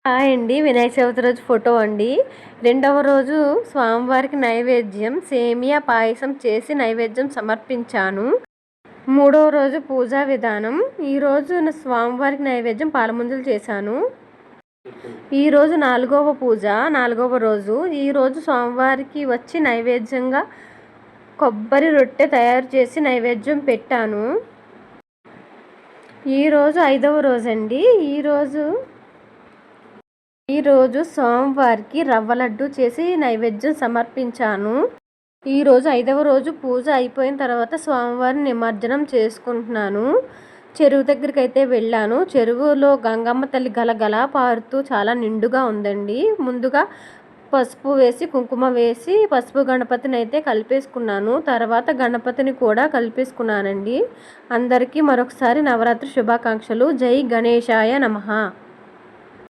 Hi అండి. వినాయక చవితి రోజు photo అండి. రెండవ రోజు స్వామివారికి నైవేద్యం సేమియా పాయసం చేసి నైవేద్యం సమర్పించాను. మూడవ రోజు పూజా విధానం. ఈరోజు స్వామివారికి నైవేద్యం పాలముంజలు చేశాను. ఈరోజు 4వ పూజ, 4వ రోజు. ఈరోజు స్వామివారికి వచ్చి నైవేద్యంగా కొబ్బరి రొట్టె తయారు చేసి నైవేద్యం పెట్టాను. ఈరోజు 5వ రోజు అండి. ఈరోజు స్వామివారికి రవ్వ లడ్డు చేసి నైవేద్యం సమర్పించాను. ఈరోజు 5వ రోజు పూజ అయిపోయిన తర్వాత స్వామివారిని నిమజ్జనం చేసుకుంటున్నాను. చెరువు దగ్గరికి అయితే వెళ్ళాను. చెరువులో గంగమ్మ తల్లి గలగల పారుతూ చాలా నిండుగా ఉందండి. ముందుగా పసుపు వేసి కుంకుమ వేసి పసుపు గణపతిని అయితే కలిపేసుకున్నాను. తర్వాత గణపతిని కూడా కలిపేసుకున్నానండి. అందరికీ మరొకసారి నవరాత్రి శుభాకాంక్షలు. జై గణేశాయ నమః.